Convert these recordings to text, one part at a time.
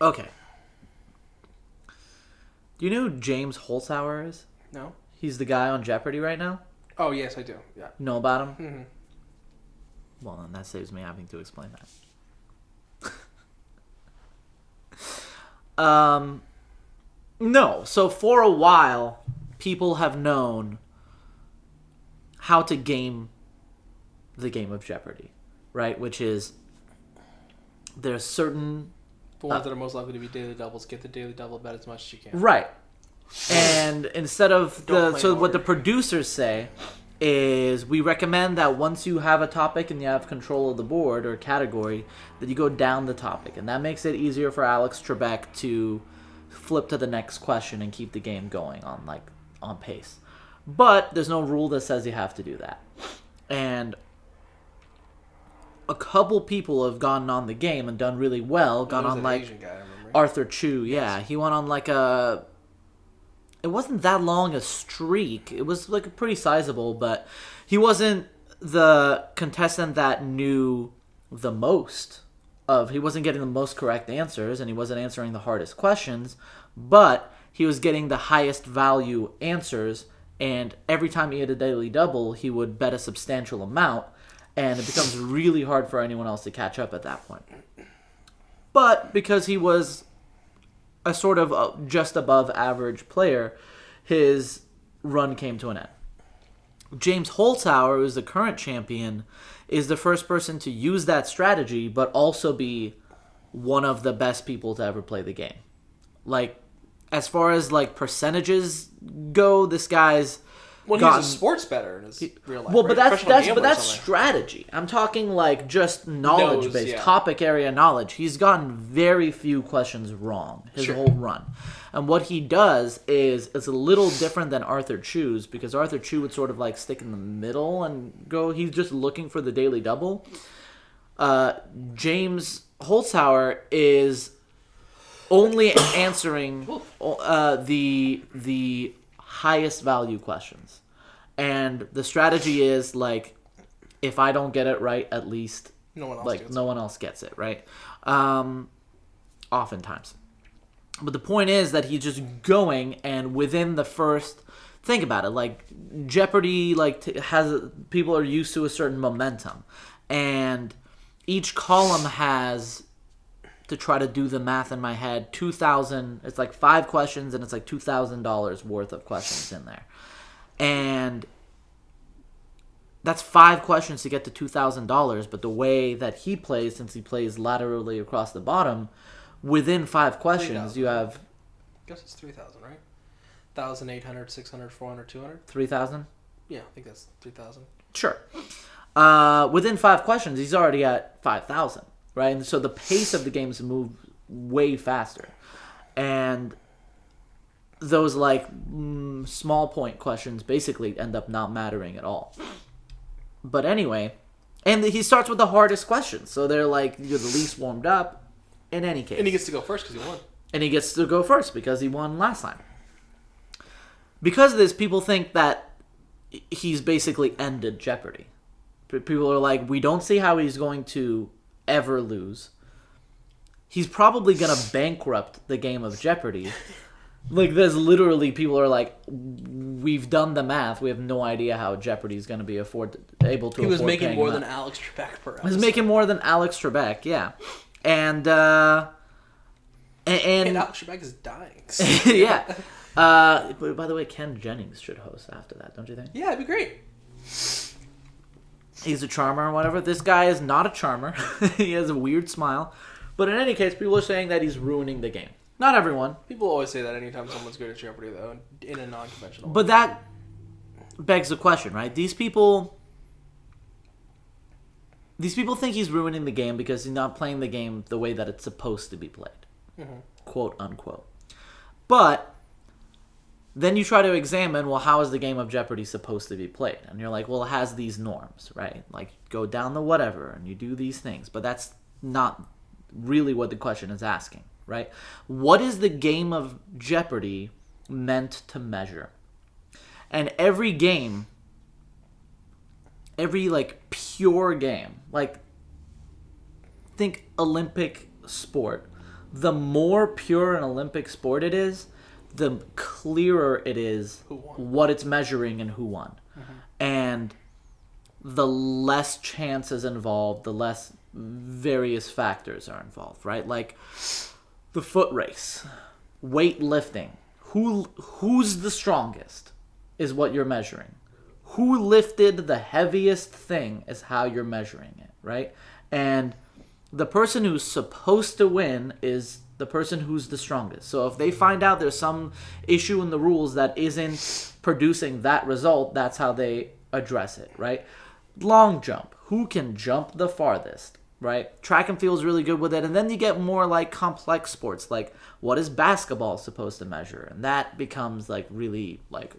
Okay. Do you know who James Holzhauer is? No. He's the guy on Jeopardy right now. Oh yes, I do. Yeah. You know about him? hmm Well, then that saves me having to explain that. No. So for a while, people have known how to game the game of Jeopardy, right? Which is there's certain The ones that are most likely to be daily doubles get the daily double bet as much as you can. right, and instead of Don't the play so in what the order. producers say is we recommend that once you have a topic and you have control of the board or category, that you go down the topic, and that makes it easier for Alex Trebek to flip to the next question and keep the game going on pace. But there's no rule that says you have to do that. And a couple people have gone on the game and done really well. Gone There's on that like Asian guy, I remember. Arthur Chu, yeah. He went on like a. It wasn't that long a streak. It was like pretty sizable, but he wasn't the contestant that knew the most of. He wasn't getting the most correct answers, and he wasn't answering the hardest questions, but he was getting the highest value answers. And every time he hit a daily double, he would bet a substantial amount, and it becomes really hard for anyone else to catch up at that point. But because he was a sort of just above average player, his run came to an end. James Holzhauer, who's the current champion, is the first person to use that strategy, but also be one of the best people to ever play the game. Like, as far as like percentages go, this guy's Well, gotten. he's a sports bettor in his real life. Well, right? but that's Professional that's gambler but or that's something. strategy. I'm talking like just knowledge based, yeah. topic area knowledge. He's gotten very few questions wrong his Sure. whole run, and what he does is it's a little different than Arthur Chu's, because Arthur Chu would sort of like stick in the middle and go. He's just looking for the daily double. James Holzhauer is only answering the highest value questions. And the strategy is like, if I don't get it right, at least No one else like gets no one else gets it right. Oftentimes, but the point is that he's just going, and within the first, think about it, like Jeopardy, like has people are used to a certain momentum, and each column has, to try to do the math in my head, 2,000. It's like 5 questions, and it's like $2,000 worth of questions in there, and that's 5 questions to get to $2,000. But the way that he plays, since he plays laterally across the bottom, within 5 questions 3,000. you have I guess it's 3,000, right? 1,800, 600, 400, 200. 3,000. Yeah, I think that's 3,000. Sure. Within 5 questions, he's already at 5,000, right? And so the pace of the games move way faster, and those like small point questions basically end up not mattering at all. But anyway, and he starts with the hardest questions, so they're like you're the least warmed up. In any case, And he gets to go first because he won. and he gets to go first because he won last time. Because of this, people think that he's basically ended Jeopardy. People are like, we don't see how he's going to ever lose. He's probably going to bankrupt the game of Jeopardy. Like, there's literally people are like, we've done the math. We have no idea how Jeopardy's going to be able to He was afford making paying more him than that. Alex Trebek per episode. He's making more than Alex Trebek, yeah. And And Alex Trebek is dying. yeah. But by the way, Ken Jennings should host after that, don't you think? Yeah, it'd be great. He's a charmer or whatever. This guy is not a charmer. He has a weird smile. But in any case, people are saying that he's ruining the game. Not everyone. People always say that anytime someone's good at Jeopardy, though, in a non-conventional way. But that begs the question, right? These people think he's ruining the game because he's not playing the game the way that it's supposed to be played. Mm-hmm. Quote, unquote. But then you try to examine, well, how is the game of Jeopardy supposed to be played? And you're like, well, it has these norms, right? Like, go down the whatever, and you do these things. But that's not really what the question is asking, right? What is the game of Jeopardy meant to measure? And every game, every, like, pure game, like, think Olympic sport, the more pure an Olympic sport it is, the clearer it is what it's measuring and who won. And the less chances involved, the less various factors are involved, right? Like the foot race, weightlifting. Who's the strongest is what you're measuring. Who lifted the heaviest thing is how you're measuring it, right? And the person who's supposed to win is the person who's the strongest. So if they find out there's some issue in the rules that isn't producing that result, that's how they address it, right? Long jump. Who can jump the farthest, right? Track and field is really good with it. And then you get more like complex sports, like what is basketball supposed to measure? And that becomes like really like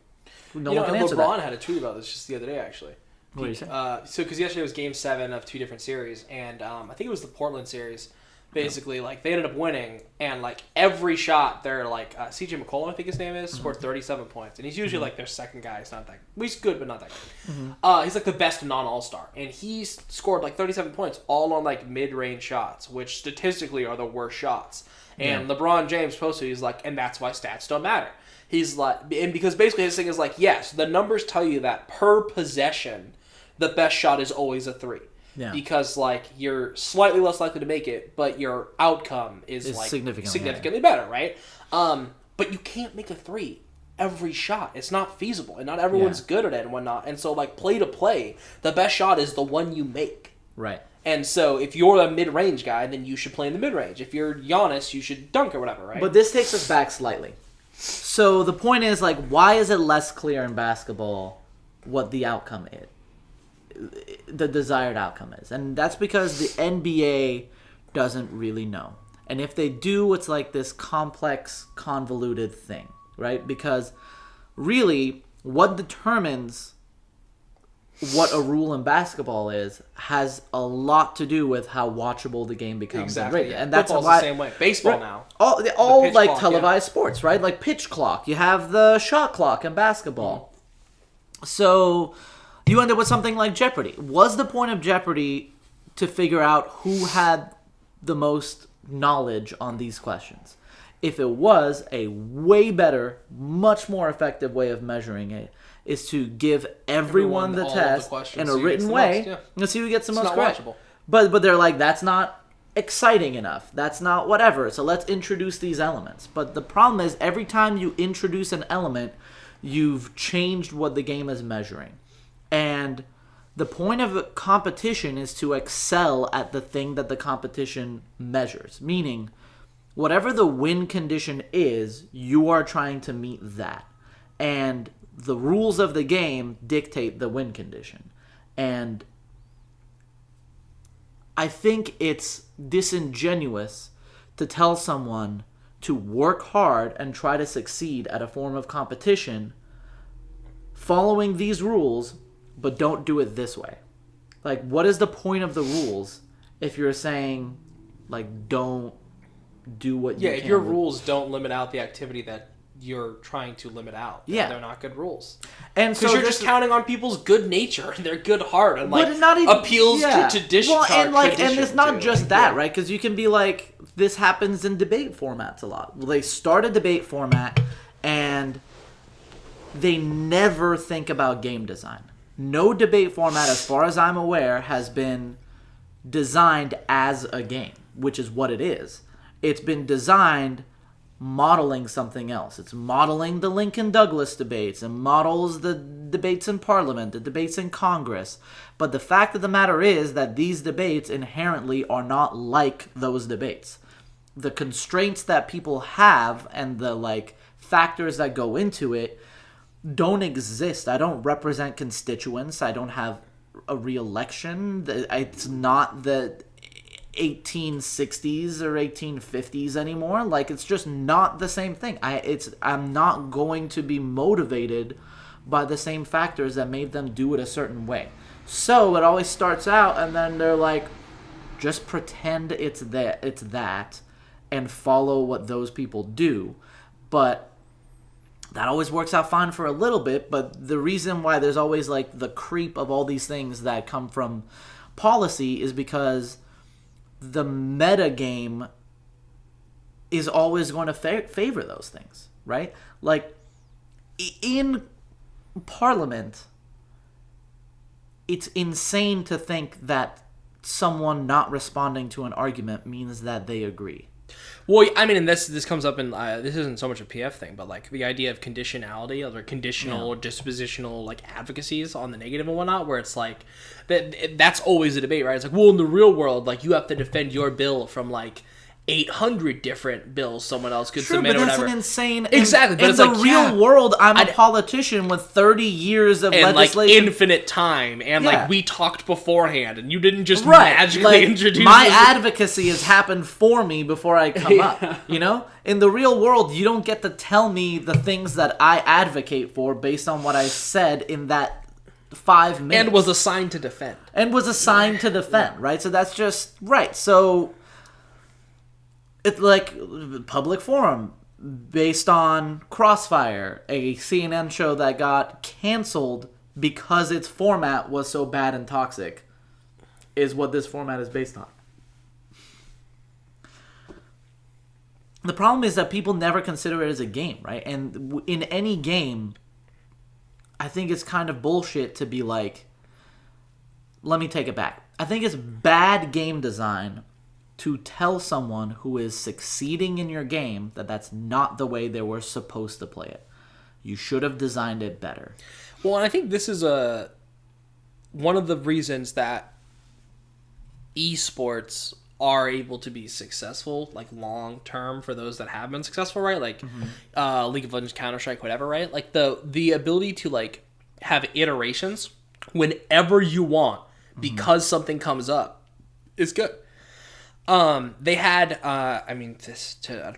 no one can answer LeBron that. had a tweet about this just the other day, actually. What did you say? So because yesterday was Game 7 of 2 different series, and I think it was the Portland series. Basically, like they ended up winning, and like every shot, they're like CJ McCollum, I think his name is, scored 37 points, and he's usually like their second guy. He's not that. He's good, but not that good. He's like the best non-All-Star, and he's scored like 37 points, all on like mid-range shots, which statistically are the worst shots. And LeBron James posted, he's like, and that's why stats don't matter. He's like, and because basically his thing is like, yes, the numbers tell you that per possession, the best shot is always a 3. Yeah. Because like you're slightly less likely to make it, but your outcome is like significantly better, right? But you can't make a 3 every shot. It's not feasible, and not everyone's good at it and whatnot. And so like play to play, the best shot is the one you make. Right. And so if you're a mid-range guy, then you should play in the mid-range. If you're Giannis, you should dunk or whatever, right? But this takes us back slightly. So the point is like, why is it less clear in basketball what the outcome is? The desired outcome is, and that's because the NBA doesn't really know, and if they do, it's like this complex, convoluted thing, right? Because really what determines what a rule in basketball is has a lot to do with how watchable the game becomes. Exactly, and that's football's why, the same way. Baseball now, all like clock, televised sports, right? Like pitch clock, you have the shot clock in basketball. So you end up with something like Jeopardy. Was the point of Jeopardy to figure out who had the most knowledge on these questions? If it was, a way better, much more effective way of measuring it is to give everyone the test in a written way and see who gets the most correct. But they're like, that's not exciting enough. That's not whatever. So let's introduce these elements. But the problem is every time you introduce an element, you've changed what the game is measuring. And the point of competition is to excel at the thing that the competition measures. Meaning, whatever the win condition is, you are trying to meet that. And the rules of the game dictate the win condition. And I think it's disingenuous to tell someone to work hard and try to succeed at a form of competition following these rules, but don't do it this way. Like, what is the point of the rules if you're saying, like, don't do what you can? Yeah, if your rules don't limit out the activity that you're trying to limit out, then they're not good rules. And because you're just counting on people's good nature and their good heart and like appeals to tradition. Well, and it's not just that, right? Because you can be like, this happens in debate formats a lot. Well, they start a debate format and they never think about game design. No debate format, as far as I'm aware, has been designed as a game, which is what it is. It's been designed modeling something else. It's modeling the Lincoln-Douglas debates and models the debates in Parliament, the debates in Congress. But the fact of the matter is that these debates inherently are not like those debates. The constraints that people have and the like factors that go into it don't exist. I don't represent constituents. I don't have a re-election. It's not the 1860s or 1850s anymore. Like, it's just not the same thing. I'm not going to be motivated by the same factors that made them do it a certain way. So it always starts out, and then they're like, just pretend it's that, and follow what those people do. But that always works out fine for a little bit, but the reason why there's always like the creep of all these things that come from policy is because the meta game is always going to favor those things, right? Like, in Parliament, it's insane to think that someone not responding to an argument means that they agree. Well, I mean, and this comes up in this isn't so much a PF thing, but like the idea of conditionality or conditional or dispositional like advocacies on the negative and whatnot, where it's like that's always a debate, right? It's like, well, in the real world, like you have to defend your bill from like 800 different bills someone else could submit or whatever. That's an insane... Exactly, but in it's the like, real world, I'm a politician with 30 years of and legislation. Like infinite time, and like we talked beforehand, and you didn't just right. magically like, introduce my advocacy has happened for me before I come up. You know, in the real world, you don't get to tell me the things that I advocate for based on what I said in that 5 minutes, and was assigned to defend, right? So that's just right. So it's like public forum based on Crossfire, a CNN show that got canceled because its format was so bad and toxic, is what this format is based on. The problem is that people never consider it as a game, right? And in any game, I think it's kind of bullshit to be like, let me take it back. I think it's bad game design to tell someone who is succeeding in your game that that's not the way they were supposed to play it. You should have designed it better. Well, and I think this is one of the reasons that esports are able to be successful, like long term, for those that have been successful, right? Like League of Legends, Counter-Strike, whatever, right? Like the ability to like have iterations whenever you want because something comes up is good. They had, I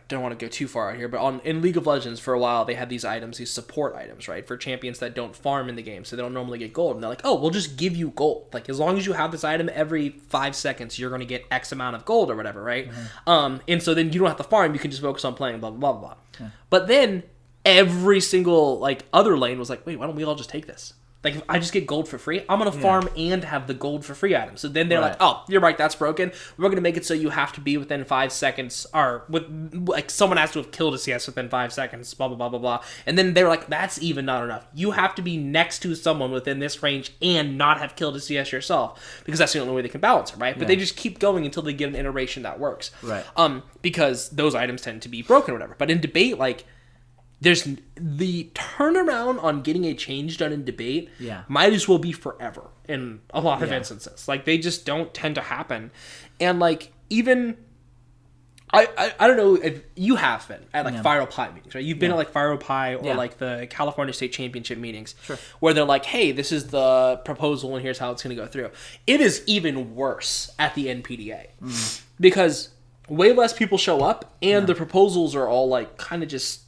don't want to go too far out here, but in League of Legends for a while, they had these items, these support items, right? For champions that don't farm in the game, so they don't normally get gold. And they're like, oh, we'll just give you gold. Like, as long as you have this item, every 5 seconds, you're going to get X amount of gold or whatever, right? And so then you don't have to farm, you can just focus on playing, blah, blah, blah, blah. Yeah. But then every single, like, other lane was like, wait, why don't we all just take this? Like, if I just get gold for free, I'm going to farm and have the gold for free items. So then they're like, oh, you're right, that's broken. We're going to make it so you have to be within 5 seconds, or like someone has to have killed a CS within 5 seconds, blah, blah, blah, blah, blah. And then they're like, that's even not enough. You have to be next to someone within this range and not have killed a CS yourself, because that's the only way they can balance it, right? But they just keep going until they get an iteration that works. Right. Because those items tend to be broken or whatever. But in debate, like, there's the turnaround on getting a change done in debate might as well be forever in a lot of instances. Like, they just don't tend to happen. And like, even I don't know if you have been at like FirePie meetings, right? You've been at like FirePie or like the California State Championship meetings where they're like, hey, this is the proposal and here's how it's going to go through. It is even worse at the NPDA because way less people show up and the proposals are all like kind of just,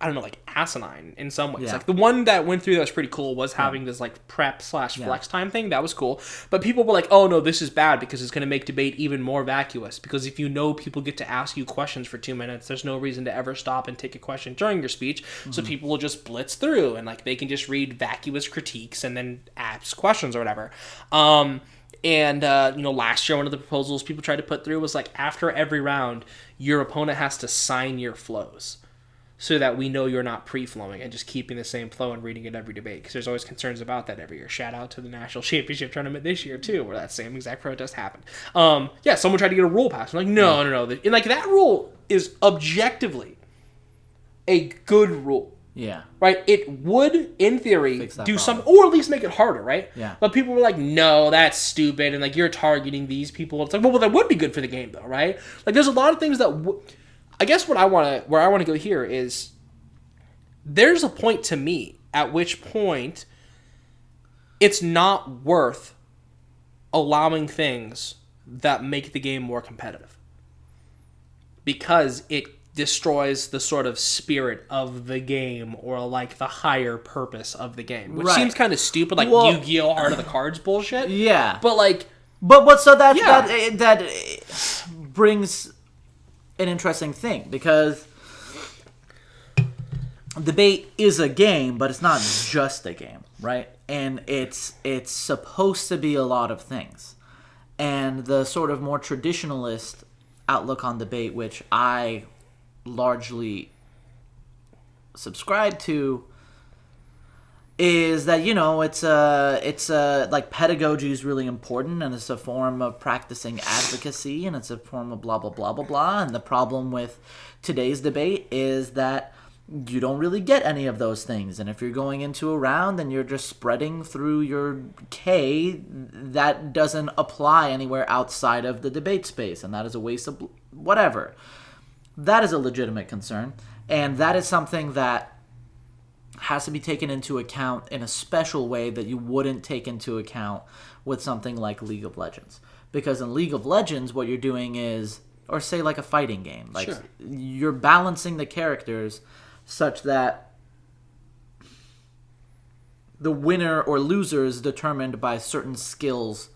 I don't know, like asinine in some ways. Like the one that went through that was pretty cool was having this like prep/flex time thing. That was cool. But people were like, oh no, this is bad because it's going to make debate even more vacuous. Because if you know people get to ask you questions for 2 minutes, there's no reason to ever stop and take a question during your speech. So people will just blitz through and like they can just read vacuous critiques and then ask questions or whatever. And last year, one of the proposals people tried to put through was like, after every round, your opponent has to sign your flows, so that we know you're not pre-flowing and just keeping the same flow and reading it every debate. Because there's always concerns about that every year. Shout out to the National Championship Tournament this year, too, where that same exact protest happened. Someone tried to get a rule passed. I'm like, no. And, like, that rule is objectively a good rule. Yeah. Right? It would, in theory, do some, problem. or at least make it harder, right? Yeah. But people were like, no, that's stupid, and, like, you're targeting these people. It's like, well, that would be good for the game, though, right? Like, there's a lot of things that I guess where I want to go here is there's a point to me at which point it's not worth allowing things that make the game more competitive because it destroys the sort of spirit of the game or like the higher purpose of the game, which seems kind of stupid, like Yu-Gi-Oh! Heart of the Cards bullshit. Yeah, but like, that brings an interesting thing, because debate is a game, but it's not just a game, right? And it's supposed to be a lot of things. And the sort of more traditionalist outlook on debate, which I largely subscribe to is that, you know, it's like pedagogy is really important, and it's a form of practicing advocacy, and it's a form of blah blah blah blah blah. And the problem with today's debate is that you don't really get any of those things. And if you're going into a round and you're just spreading through your K, that doesn't apply anywhere outside of the debate space, and that is a waste of whatever. That is a legitimate concern, and that is something that has to be taken into account in a special way that you wouldn't take into account with something like League of Legends. Because in League of Legends, what you're doing is, or say like a fighting game, like Sure. you're balancing the characters such that the winner or loser is determined by certain skills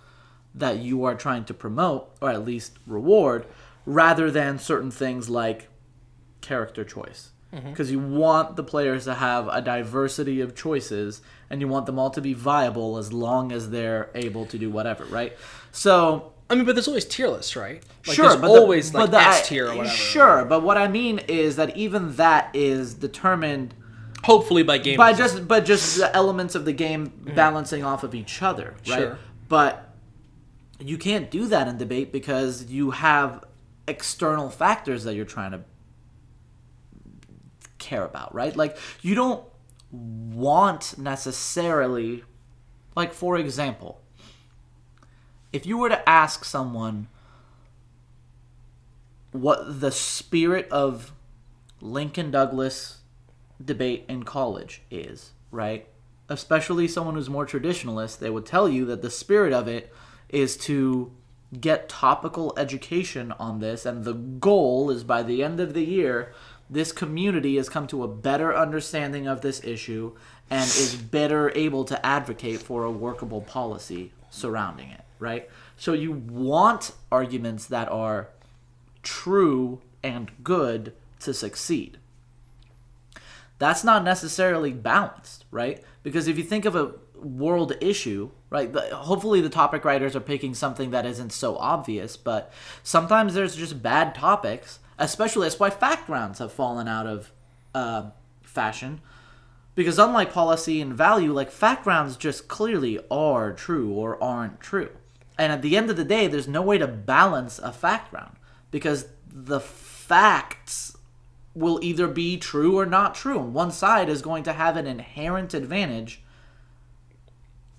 that you are trying to promote, or at least reward, rather than certain things like character choice. Because you want the players to have a diversity of choices, and you want them all to be viable as long as they're able to do whatever, right? So, I mean, but there's always tier lists, right? Like, sure, there's but always but like S tier or whatever. Sure, but what I mean is that even that is determined Hopefully by game by design. just the elements of the game balancing off of each other, right? Sure. But you can't do that in debate because you have external factors that you're trying to care about, right? Like, you don't want necessarily, like, for example, if you were to ask someone what the spirit of Lincoln Douglas debate in college is, right? Especially someone who's more traditionalist, they would tell you that the spirit of it is to get topical education on this, and the goal is by the end of the year, this community has come to a better understanding of this issue and is better able to advocate for a workable policy surrounding it, right? So you want arguments that are true and good to succeed. That's not necessarily balanced, right? Because if you think of a world issue, right, hopefully the topic writers are picking something that isn't so obvious, but sometimes there's just bad topics. Especially, that's why fact rounds have fallen out of fashion. Because unlike policy and value, like, fact rounds just clearly are true or aren't true. And at the end of the day, there's no way to balance a fact round. Because the facts will either be true or not true. And one side is going to have an inherent advantage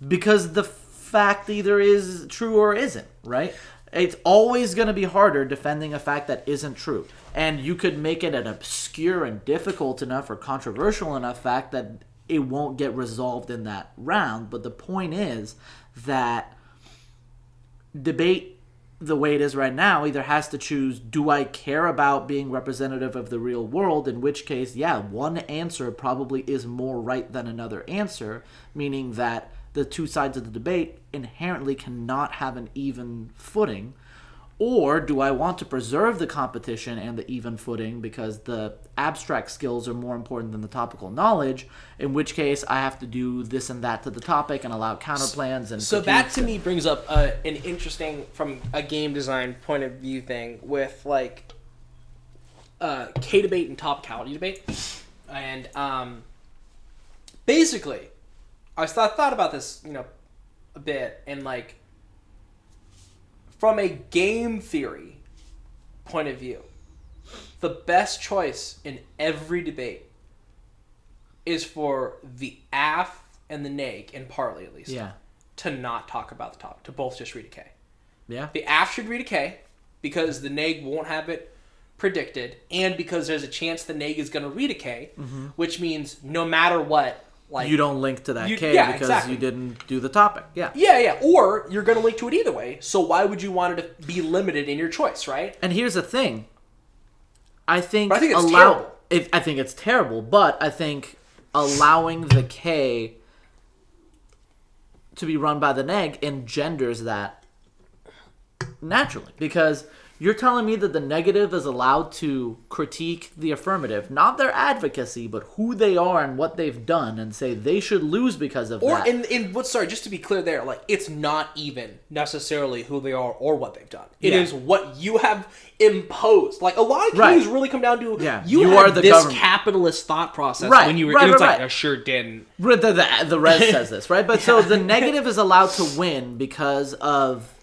because the fact either is true or isn't, right? It's always going to be harder defending a fact that isn't true. And you could make it an obscure and difficult enough or controversial enough fact that it won't get resolved in that round. But the point is that debate, the way it is right now, either has to choose, do I care about being representative of the real world? In which case, yeah, one answer probably is more right than another answer, meaning that the two sides of the debate inherently cannot have an even footing. Or do I want to preserve the competition and the even footing because the abstract skills are more important than the topical knowledge, in which case I have to do this and that to the topic and allow counterplans and So that to me brings up an interesting, from a game design point of view thing with like K debate and topicality debate. And basically, I thought about this, a bit, and like, from a game theory point of view, the best choice in every debate is for the AF and the NAG, in Parley at least, to not talk about the topic, to both just read a K. Yeah. The AF should read a K because the NAG won't have it predicted, and because there's a chance the NAG is going to read a K, which means no matter what, like, you don't link to that K because exactly. you didn't do the topic. Yeah. Yeah. Or you're going to link to it either way. So why would you want it to be limited in your choice, right? And here's the thing. I think it's terrible. I think it's terrible, but I think allowing the K to be run by the NEG engenders that naturally, because You're telling me that the negative is allowed to critique the affirmative, not their advocacy, but who they are and what they've done, and say they should lose because of that. Or just to be clear there, like, it's not even necessarily who they are or what they've done. It is what you have imposed. Like, a lot of cases really come down to, you are the this government. Capitalist thought process when you were, it's like, I sure didn't. The res says this, right? But so the negative is allowed to win because of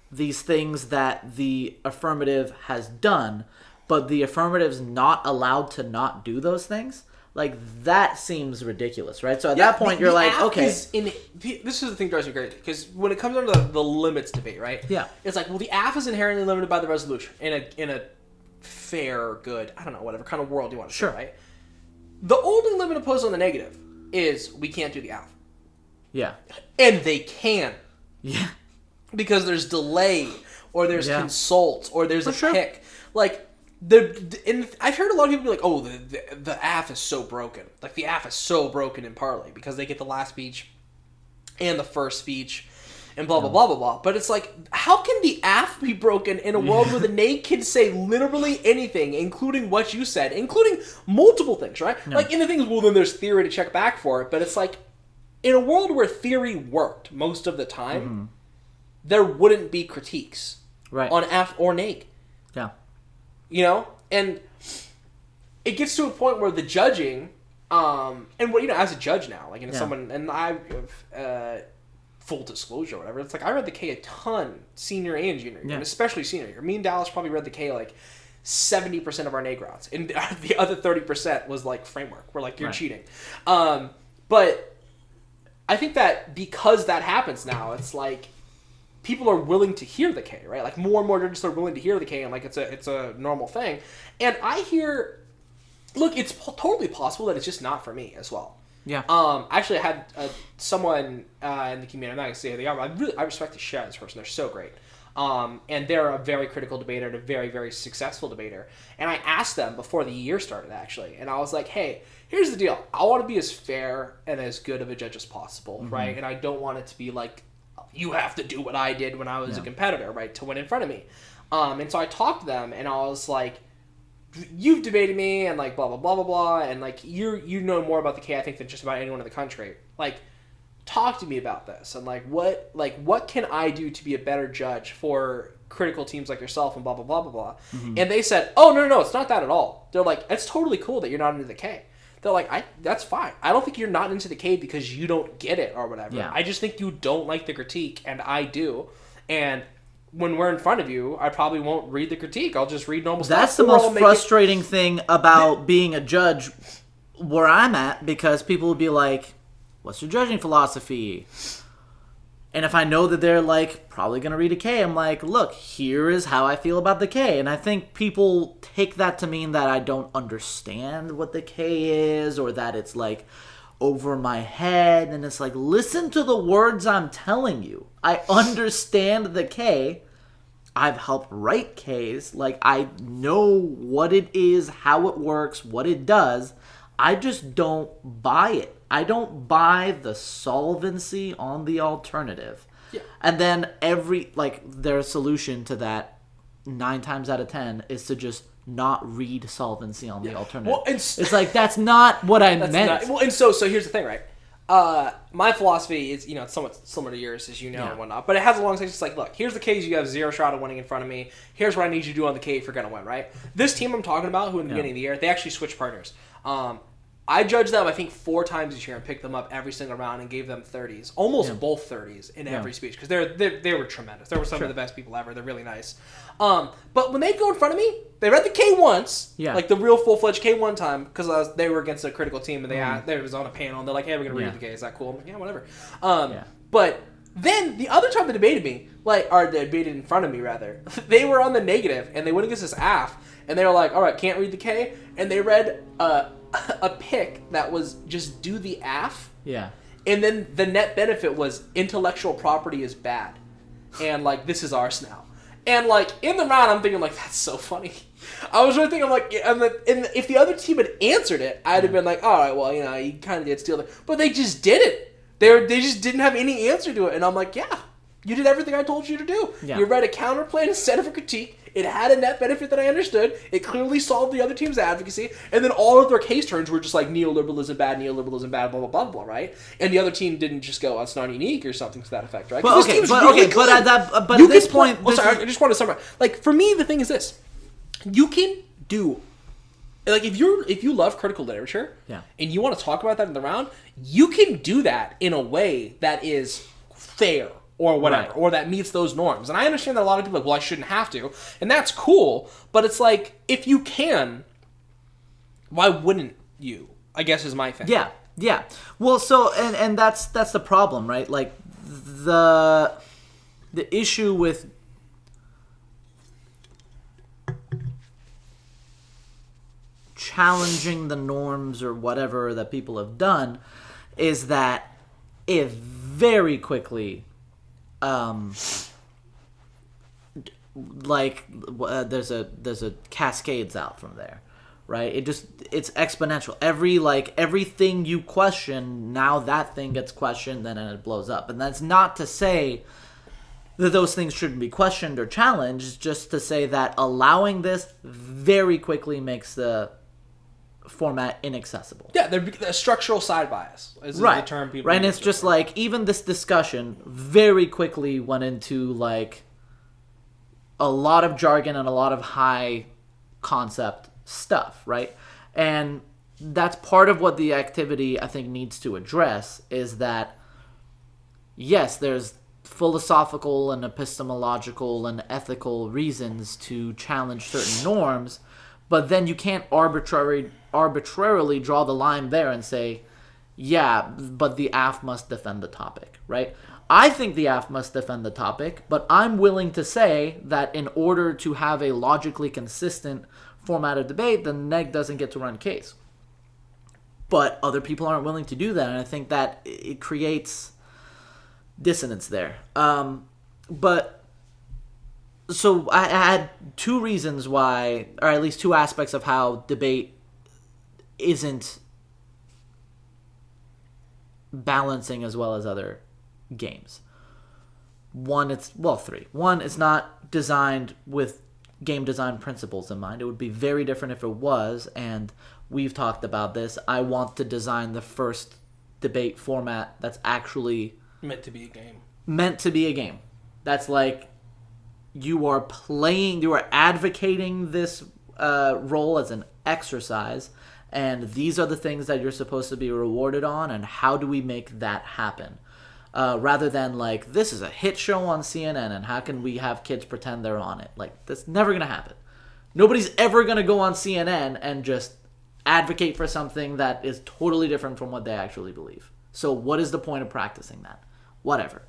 these things that the affirmative has done, but the affirmative's not allowed to not do those things. Like, that seems ridiculous, right? So at that point, you're like, okay. This is the thing that drives me crazy, because when it comes down to the limits debate, right? Yeah. It's like, well, the AF is inherently limited by the resolution in a fair, good, I don't know, whatever kind of world you want to say, right? The only limit imposed on the negative is we can't do the AF. Yeah. And they can. Yeah. Because there's delay, or there's consult, or there's pick. Like, I've heard a lot of people be like, oh, the AF is so broken. Like, the AF is so broken in Parlay because they get the last speech and the first speech and blah, blah, blah, blah, blah. But it's like, how can the AF be broken in a world where the neg can say literally anything, including what you said, including multiple things, right? No. Like, and the thing is, well, then there's theory to check back for it. But it's like, in a world where theory worked most of the time, there wouldn't be critiques on AF or neg. Yeah. You know? And it gets to a point where the judging, and what, you know, as a judge now, like, and someone, and I, full disclosure or whatever, it's like, I read the K a ton, senior and junior year, and especially senior year. Me and Dallas probably read the K like 70% of our neg routes, and the other 30% was like framework, where like, you're cheating. But I think that because that happens now, it's like, people are willing to hear the K, right? Like, more and more judges are willing to hear the K, and like, it's a normal thing. And I hear, look, it's totally possible that it's just not for me as well. Yeah. Actually, I had someone in the community. I'm not gonna say who they are, but I respect the shit out of this person. They're so great. And they're a very critical debater and a very, very successful debater. And I asked them before the year started, actually, and I was like, hey, here's the deal. I want to be as fair and as good of a judge as possible, right? And I don't want it to be like, you have to do what I did when I was a competitor, right, to win in front of me. And so I talked to them, and I was like, you've debated me, and like, blah, blah, blah, blah, blah, and like, you know more about the K, I think, than just about anyone in the country. Like, talk to me about this, and like, what can I do to be a better judge for critical teams like yourself, and blah, blah, blah, blah, blah. And they said, oh, no, it's not that at all. They're like, it's totally cool that you're not into the K. They're like, that's fine. I don't think you're not into the K because you don't get it or whatever. Yeah. I just think you don't like the critique, and I do. And when we're in front of you, I probably won't read the critique. I'll just read normal stuff. That's the most frustrating thing about being a judge where I'm at, because people will be like, what's your judging philosophy? And if I know that they're like probably going to read a K, I'm like, look, here is how I feel about the K. And I think people take that to mean that I don't understand what the K is, or that it's like over my head. And it's like, listen to the words I'm telling you. I understand the K. I've helped write Ks. Like, I know what it is, how it works, what it does. I just don't buy it. I don't buy the solvency on the alternative. Yeah. And then their solution to that 9 times out of 10 is to just not read solvency on the alternative. Well, it's like, that's not what I meant. And so here's the thing, right? My philosophy is, it's somewhat similar to yours, as you know, and whatnot. But it has a long thing. It's like, look, here's the Ks you have 0 shot of winning in front of me. Here's what I need you to do on the K if you're going to win, right? This team I'm talking about, who in the beginning of the year, they actually switched partners. I judged them, I think, 4 times this year and picked them up every single round and gave them 30s. Almost both 30s in every speech, because they were tremendous. They were some of the best people ever. They're really nice. But when they go in front of me, they read the K once, like the real full-fledged K one time, because they were against a critical team, and they was on a panel, and they're like, hey, we're going to read the K. Is that cool? I'm like, yeah, whatever. But then the other time they debated me, or they debated in front of me, rather, they were on the negative, and they went against this AF, and they were like, all right, can't read the K, and they read a pick that was just do the AF. Yeah. And then the net benefit was intellectual property is bad. And like, this is ours now. And like, in the round, I'm thinking like, that's so funny. I was really thinking, like, and if the other team had answered it, I'd have been like, all right, well, you kind of did steal it. But they just did it. They just didn't have any answer to it. And I'm like, yeah, you did everything I told you to do. Yeah. You read a counterplay instead of a critique. It had a net benefit that I understood. It clearly solved the other team's advocacy, and then all of their case turns were just like neoliberalism bad, blah blah blah blah, right? And the other team didn't just go, "It's not unique" or something to that effect, right? But okay, but at this point, I just want to summarize. Like for me, the thing is this: you can do. Like if you love critical literature, and you want to talk about that in the round, you can do that in a way that is fair or whatever, or that meets those norms. And I understand that a lot of people are like, well, I shouldn't have to, and that's cool. But it's like if you can, why wouldn't you? I guess is my thing. Yeah. Well, so and that's the problem, right? Like the issue with challenging the norms or whatever that people have done is that it very quickly there's a cascades out from there, right? It's exponential. Everything you question, now that thing gets questioned, then it blows up. And that's not to say that those things shouldn't be questioned or challenged, just to say that allowing this very quickly makes the format inaccessible. Yeah, the structural side bias is the term people use. And it's just like, even this discussion very quickly went into like a lot of jargon and a lot of high concept stuff, right? And that's part of what the activity, I think, needs to address, is that yes, there's philosophical and epistemological and ethical reasons to challenge certain norms, but then you can't arbitrarily draw the line there and say, yeah, but the AF must defend the topic, right? I think the AF must defend the topic, but I'm willing to say that in order to have a logically consistent format of debate, the neg doesn't get to run case. But other people aren't willing to do that, and I think that it creates dissonance there. But so I had two reasons why, or at least two aspects of how debate isn't balancing as well as other games. Three. One, it's not designed with game design principles in mind. It would be very different if it was, and we've talked about this. I want to design the first debate format that's actually meant to be a game. That's like you are advocating this role as an exercise, and these are the things that you're supposed to be rewarded on, and how do we make that happen? Rather than like, this is a hit show on CNN, and how can we have kids pretend they're on it? Like, that's never going to happen. Nobody's ever going to go on CNN and just advocate for something that is totally different from what they actually believe. So what is the point of practicing that? Whatever.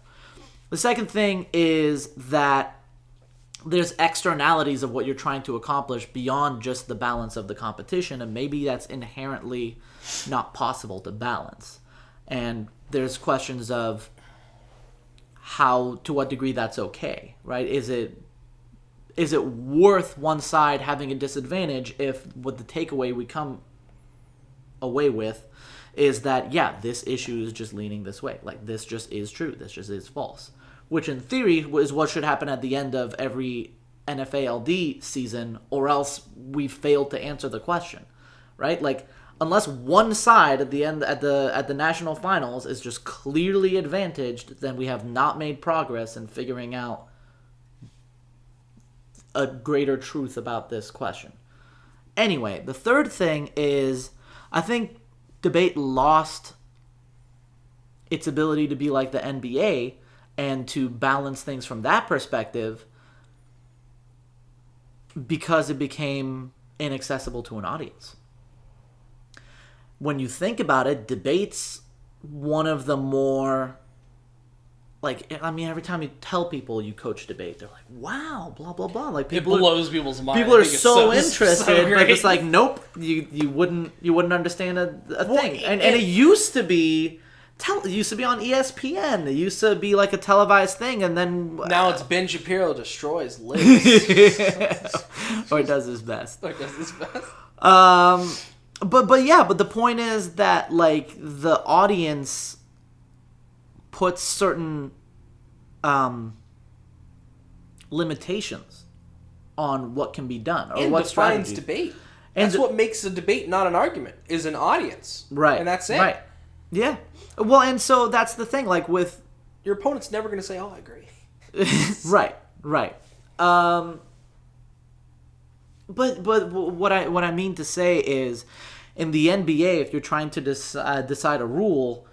The second thing is that there's externalities of what you're trying to accomplish beyond just the balance of the competition, and maybe that's inherently not possible to balance. And there's questions of to what degree that's okay, right? Is it worth one side having a disadvantage if what the takeaway we come away with is that, yeah, this issue is just leaning this way. Like, this just is true. This just is false. Which in theory is what should happen at the end of every NFALD season, or else we failed to answer the question, right? Like, unless one side at the end at the national finals is just clearly advantaged, then we have not made progress in figuring out a greater truth about this question. Anyway, the third thing is, I think debate lost its ability to be like the NBA and to balance things from that perspective because it became inaccessible to an audience. When you think about it, debate's one of the more, like, I mean, every time you tell people you coach debate, they're like, wow, blah, blah, blah. Like, it blows people's mind. People are so interested, but it's like, nope, you wouldn't understand a thing. And it used to be, it used to be on ESPN. It used to be like a televised thing, and then now it's Ben Shapiro destroys lives. Or does his best. But the point is that, like, the audience puts certain limitations on what can be done or and what defines strategy. debate. And That's what makes a debate not an argument, is an audience. Right. And that's it. Right. Yeah. Well, and so that's the thing. Like with Your opponent's never going to say, "Oh, I agree." right. But what I mean to say is, in the NBA, if you're trying to decide a rule,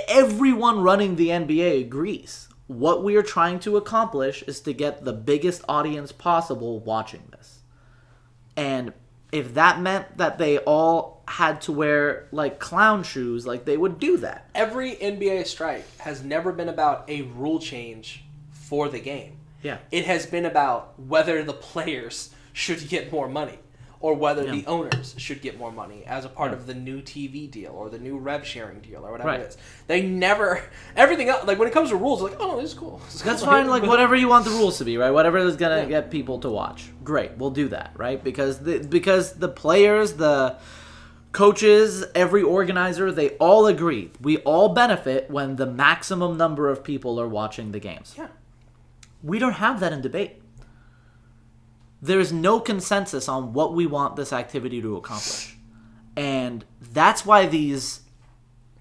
everyone running the NBA agrees. What we are trying to accomplish is to get the biggest audience possible watching this. And if that meant that they all had to wear, like, clown shoes, like, they would do that. Every NBA strike has never been about a rule change for the game. Yeah. It has been about whether the players should get more money or whether the owners should get more money as a part of the new TV deal or the new rev sharing deal or whatever it is. They never, everything else, like when it comes to rules, like, oh, this is cool. That's fine, like whatever you want the rules to be, right? Whatever is going to get people to watch. Great, we'll do that, right? Because the players, the coaches, every organizer, they all agree. We all benefit when the maximum number of people are watching the games. Yeah. We don't have that in debate. There is no consensus on what we want this activity to accomplish. And that's why these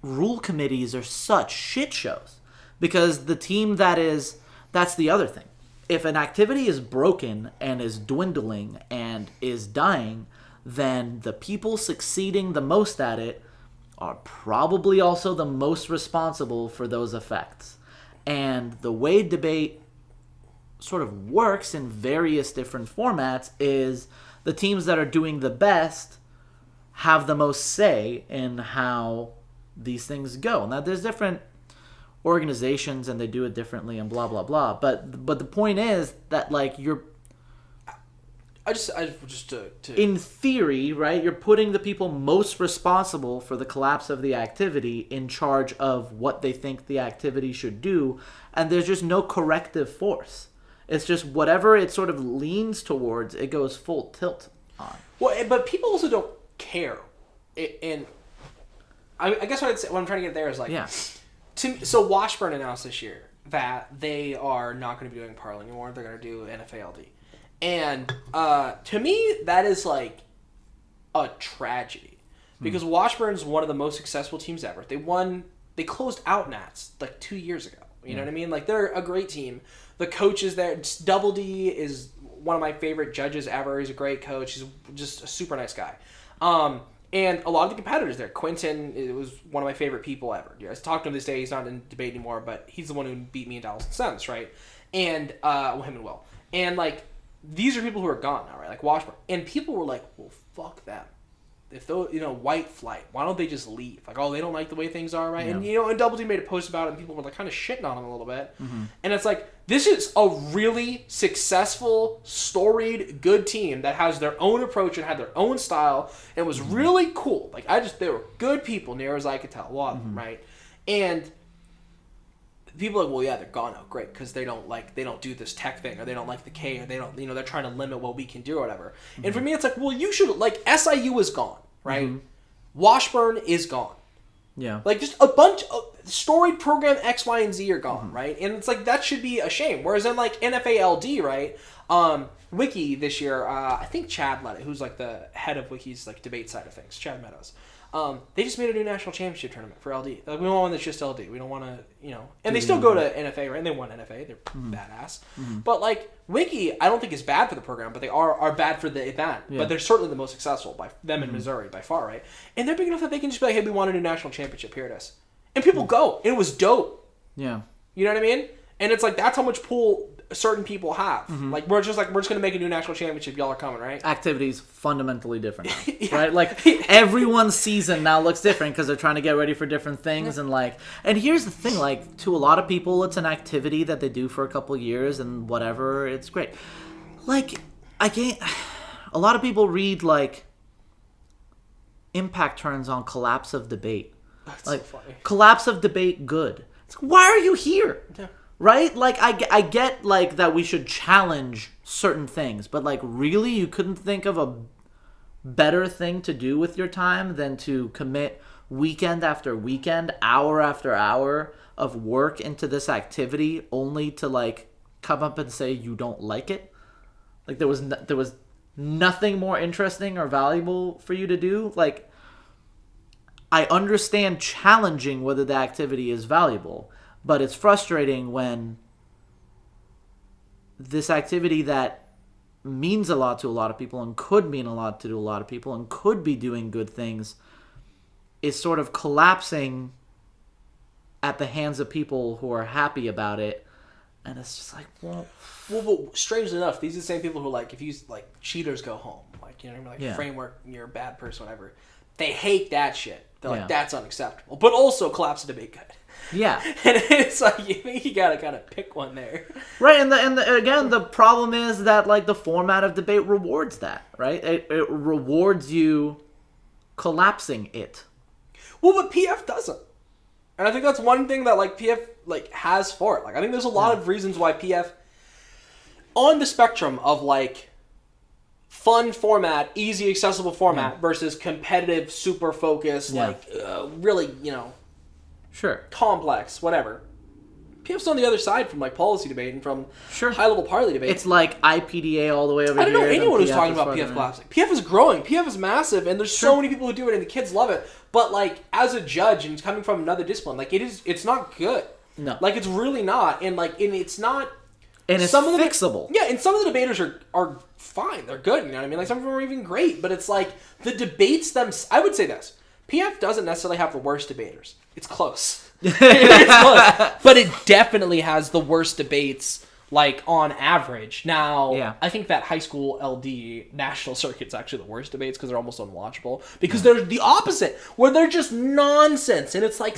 rule committees are such shit shows. Because the team that's the other thing. If an activity is broken and is dwindling and is dying, then the people succeeding the most at it are probably also the most responsible for those effects. And the way debate sort of works in various different formats is the teams that are doing the best have the most say in how these things go. Now, there's different organizations and they do it differently and blah, blah, blah. But the point is that, like, you're... In theory, right, you're putting the people most responsible for the collapse of the activity in charge of what they think the activity should do, and there's just no corrective force. It's just whatever it sort of leans towards, it goes full tilt on. Well, but people also don't care. And I guess what I'm trying to get there is, like, so Washburn announced this year that they are not going to be doing parlay anymore. They're going to do NFALD. And to me, that is like a tragedy. Because Washburn's one of the most successful teams ever. They closed out Nats like 2 years ago. You know what I mean? Like, they're a great team. The coach is there. Double D is one of my favorite judges ever. He's a great coach. He's just a super nice guy. And a lot of the competitors there. Quentin was one of my favorite people ever. I talked to him this day. He's not in debate anymore, but he's the one who beat me in Dallas and Suns, right? And, him and Will. And, like, these are people who are gone now, right? Like Washburn. And people were like, well, fuck them. If those, white flight, why don't they just leave? Like, oh, they don't like the way things are, right? Yeah. And, and Double D made a post about it, and people were, like, kind of shitting on him a little bit. Mm-hmm. And it's like, this is a really successful, storied, good team that has their own approach and had their own style and was really cool. Like, they were good people, near as I could tell. A lot of them, right? And people are like, well, yeah, they're gone now. Great, because they don't do this tech thing, or they don't like the K, or they don't, they're trying to limit what we can do or whatever. Mm-hmm. And for me, it's like, well, you should, like, SIU is gone, right? Mm-hmm. Washburn is gone. Yeah. Like, just a bunch of storied program X, Y, and Z are gone, right? And it's like, that should be a shame. Whereas in, like, NFALD, right, Wiki this year, I think Chad led it, who's, like, the head of Wiki's, like, debate side of things, Chad Meadows. They just made a new national championship tournament for LD. Like, we don't want one that's just LD. We don't want to, And they still go to NFA, right? And they won NFA. They're badass. Mm-hmm. But, like, Wiki, I don't think is bad for the program, but they are bad for the event. Yeah. But they're certainly the most successful by them in Missouri, by far, right? And they're big enough that they can just be like, hey, we want a new national championship. Here it is. And people go. And it was dope. Yeah. You know what I mean? And it's like, that's how much pull certain people have. Mm-hmm. Like, we're just going to make a new national championship. Y'all are coming, right? Activities fundamentally different now, right? Like, everyone's season now looks different because they're trying to get ready for different things. And here's the thing, like, to a lot of people, it's an activity that they do for a couple of years and whatever. It's great. Like, a lot of people read, like, impact turns on collapse of debate. That's like, so funny. Collapse of debate, good. It's like, why are you here? Yeah. Right? Like, I get, like, that we should challenge certain things, but, like, really, you couldn't think of a better thing to do with your time than to commit weekend after weekend, hour after hour of work into this activity only to, like, come up and say you don't like it. Like there was nothing more interesting or valuable for you to do. Like, I understand challenging whether the activity is valuable, but it's frustrating when this activity that means a lot to a lot of people and could mean a lot to a lot of people and could be doing good things is sort of collapsing at the hands of people who are happy about it. And it's just like, well, but strangely enough, these are the same people who, like, if you, like, cheaters go home, like, you know what I mean? Like, Yeah. framework, you're a bad person, whatever. They hate that shit. They're like, Yeah. that's unacceptable. But also collapse the debate good. yeah. And it's like, you gotta kind of pick one there. Right, and again, the problem is that, like, the format of debate rewards that, right? It rewards you collapsing it. Well, but PF doesn't. And I think that's one thing that, like, PF, like, has for it. Like, I think there's a lot of reasons why PF, on the spectrum of, like, fun format, easy, accessible format versus competitive, super focused, like, really, you know, Sure. complex, whatever. PF's on the other side from, like, policy debate and from high-level party debate. It's like IPDA all the way over here. I don't know anyone who's talking about is PF farther collapsing. PF is growing. PF is massive, and there's so many people who do it, and the kids love it. But, like, as a judge, and coming from another discipline, like, it's not good. No. Like, it's really not. And, like, it's not... And it's some of the- fixable. Yeah, and some of the debaters are fine. They're good, you know what I mean? Like, some of them are even great. But it's like, the debates I would say this. PF doesn't necessarily have the worst debaters. It's close. It's close. But it definitely has the worst debates, like, on average. Now, I think that high school LD national circuit's actually the worst debates because they're almost unwatchable. Because they're the opposite, where they're just nonsense. And it's like,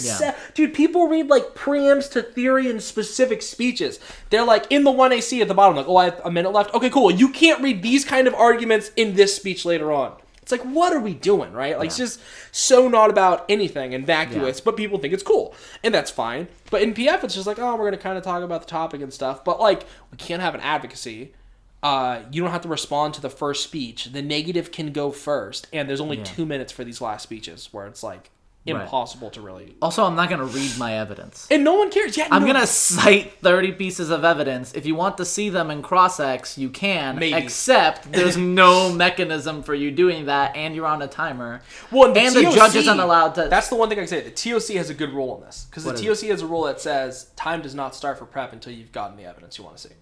dude, people read, like, preamps to theory and specific speeches. They're, like, in the 1AC at the bottom, like, oh, I have a minute left. Okay, cool. You can't read these kind of arguments in this speech later on. It's like, what are we doing, right? Like, it's just so not about anything and vacuous, but people think it's cool. And that's fine. But in PF, it's just like, oh, we're going to kind of talk about the topic and stuff. But, like, we can't have an advocacy. You don't have to respond to the first speech. The negative can go first. And there's only 2 minutes for these last speeches where it's, like, impossible to really... Also, I'm not going to read my evidence. And no one cares. Yeah, I'm going to cite 30 pieces of evidence. If you want to see them in cross-ex, you can. Maybe. Except there's no mechanism for you doing that, and you're on a timer. Well, and the judge isn't allowed to... That's the one thing I can say. The TOC has a good rule on this. Because the What is TOC has a rule that says time does not start for prep until you've gotten the evidence you want to see.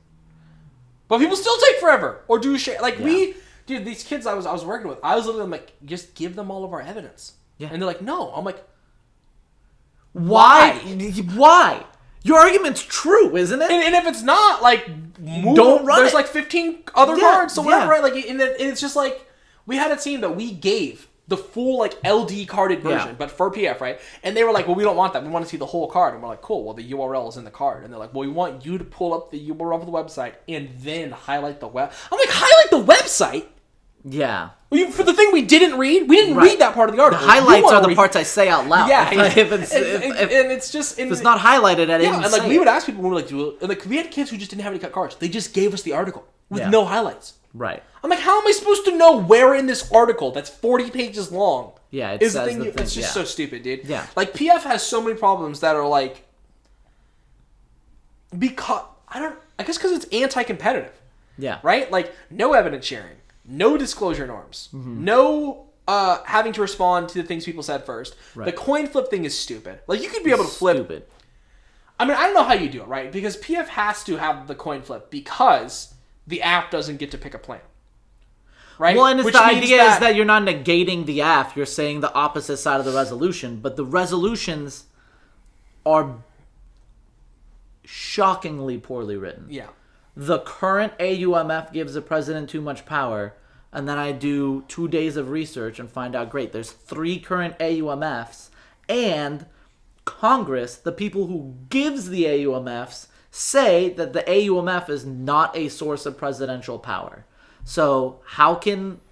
But people still take forever. Or do shit. Like, dude, these kids I was working with, I was literally like, just give them all of our evidence. Yeah. And they're like, no. I'm like, Why? Why? Your argument's true, isn't it? and if it's not, like, Don't run There's it. like 15 other Yeah, cards, so whatever, yeah. right? Like, and it's just like, we had a team that we gave the full, like, LD carded version, but for PF, right? And they were like, well, we don't want that. We want to see the whole card. And we're like, cool, well, the URL is in the card. And they're like, well, we want you to pull up the URL of the website and then highlight the web. I'm like, highlight the website? Yeah. Well, for the thing we didn't read? We didn't read that part of the The article. highlights are the parts I say out loud. Yeah. If it's just... if it's not highlighted, I didn't and, like, say we it. would ask people when we were like, and, like, we had kids who just didn't have any cut cards. They just gave us the article with no highlights. Right. I'm like, how am I supposed to know where in this article that's 40 pages long? Yeah, it is the says thing. the thing, It's just so stupid, dude. Yeah. Like, PF has so many problems that are like, because I guess because it's anti-competitive. Yeah. Right? Like, no evidence sharing, no disclosure norms, no having to respond to the things people said first. Right. The coin flip thing is stupid. Like, you could be able to flip. Stupid. I mean, I don't know how you do it, right? Because PF has to have the coin flip because the app doesn't get to pick a plan. Right? Well, and it's Which the means idea is that you're not negating the AF, you're saying the opposite side of the resolution, but the resolutions are shockingly poorly written. Yeah. The current AUMF gives the president too much power, and then I do 2 days of research and find out, great, there's 3 current AUMFs, and Congress, the people who gives the AUMFs, say that the AUMF is not a source of presidential power. So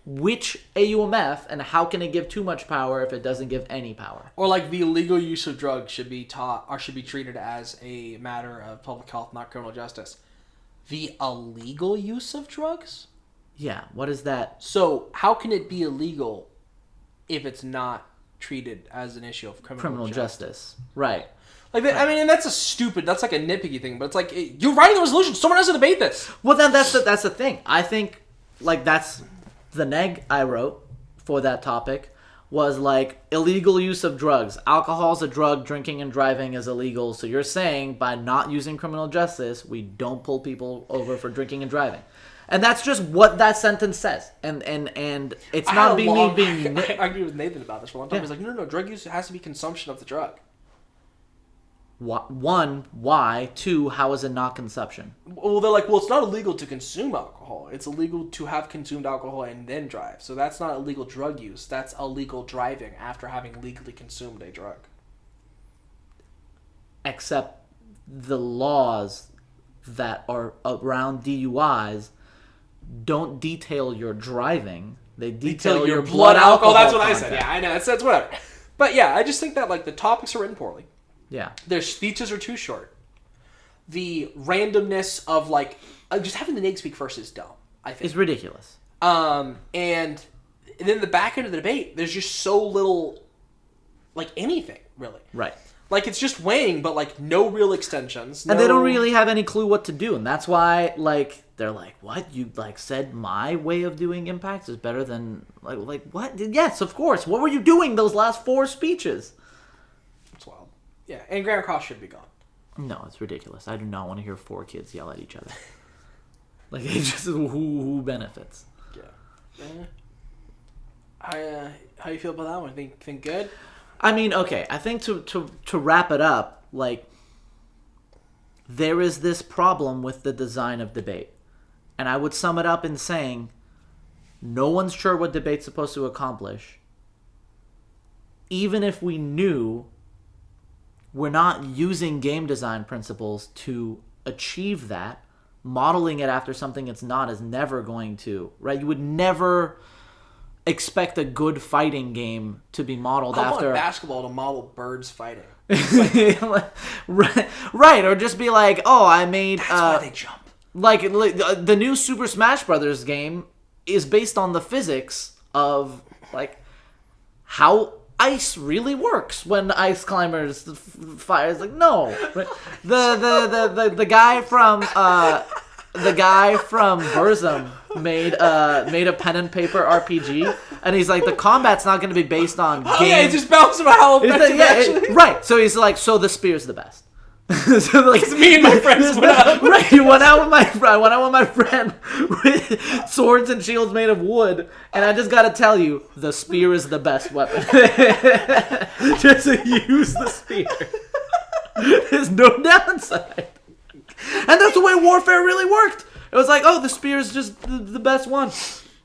which AUMF, and how can it give too much power if it doesn't give any power? Or, like, the illegal use of drugs should be taught or should be treated as a matter of public health, not criminal justice. The illegal use of drugs? Yeah, what is that? So, how can it be illegal if it's not treated as an issue of criminal Criminal justice. Right. Like, I mean, and that's like a nitpicky thing, but it's like, you're writing the resolution. Someone has to debate this. Well, then that's the thing. I think, like, that's the neg I wrote for that topic was, like, illegal use of drugs. Alcohol's a drug, drinking and driving is illegal. So you're saying by not using criminal justice, we don't pull people over for drinking and driving. And that's just what that sentence says. And it's not me being... I argued with Nathan about this for a long time. He's like, no, drug use has to be consumption of the drug. One, why? Two, how is it not consumption? Well, they're like, well, it's not illegal to consume alcohol. It's illegal to have consumed alcohol and then drive. So that's not illegal drug use. That's illegal driving after having legally consumed a drug. Except the laws that are around DUIs don't detail your driving. They detail your blood alcohol. That's what content. I said. Yeah, I know. That's whatever. But yeah, I just think that, like, the topics are written poorly. Yeah. Their speeches are too short. The randomness of, like, just having the neg speak first is dumb, I think. It's ridiculous. And then the back end of the debate, there's just so little, like, anything, really. Right. Like, it's just weighing, but, like, no real extensions. And they don't really have any clue what to do. And that's why, like, they're like, what? You, like, said my way of doing impacts is better than, like what? Yes, of course. What were you doing those last 4 speeches? It's wild. Yeah, and Graham Cross should be gone. No, it's ridiculous. I do not want to hear 4 kids yell at each other. Like, it just who benefits. Yeah. How you feel about that one? Think good? I mean, okay. I think to wrap it up, like, there is this problem with the design of debate. And I would sum it up in saying, no one's sure what debate's supposed to accomplish. Even if we knew, we're not using game design principles to achieve that. Modeling it after something it's not is never going to, right? You would never expect a good fighting game to be modeled after... I want basketball to model birds fighting. Right, or just be like, oh, I made... That's why they jump. Like, the new Super Smash Brothers game is based on the physics of, like, how ice really works when ice climbers fire. It's like, no. Right? The guy from Burzum made a pen and paper RPG, and he's like, the combat's not going to be based on game. Yeah, it just bounces about how effective actually. Right. So he's like, so the spear's the best. So, like, it's me and my friends went out. Right, you went out with my friend with swords and shields made of wood, and I just gotta tell you, the spear is the best weapon. Just use the spear. There's no downside. And that's the way warfare really worked. It was like, oh, the spear is just the best one.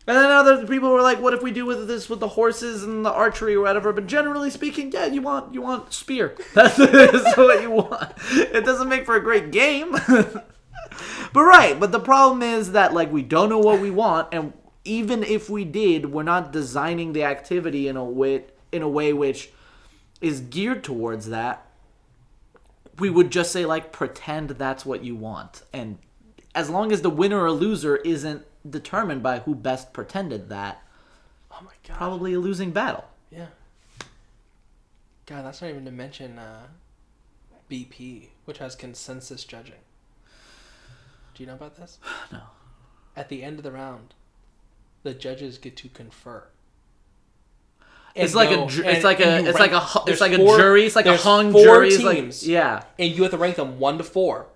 And then other people were like, what if we do with this with the horses and the archery or whatever? But generally speaking, yeah, you want spear. That's what you want. It doesn't make for a great game. But the problem is that, like, we don't know what we want, and even if we did, we're not designing the activity in a way which is geared towards that. We would just say, like, pretend that's what you want. And as long as the winner or loser isn't determined by who best pretended that, oh my god, probably a losing battle. Yeah. God, that's not even to mention BP, which has consensus judging. Do you know about this? No. At the end of the round, the judges get to confer. It's like a jury. It's like a hung jury. Teams, yeah. And you have to rank them 1 to 4.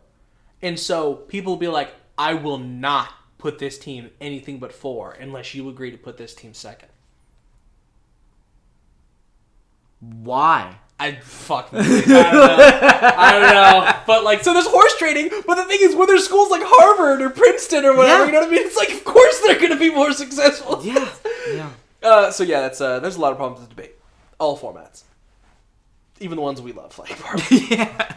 And so people will be like, I will not put this team anything but 4 unless you agree to put this team second. Why? I don't know. But, like, so there's horse trading, but the thing is, when there's schools like Harvard or Princeton or whatever, yeah. You know what I mean? It's like, of course they're going to be more successful. Yeah. So yeah, that's there's a lot of problems with debate. All formats. Even the ones we love, like Harvard. Yeah.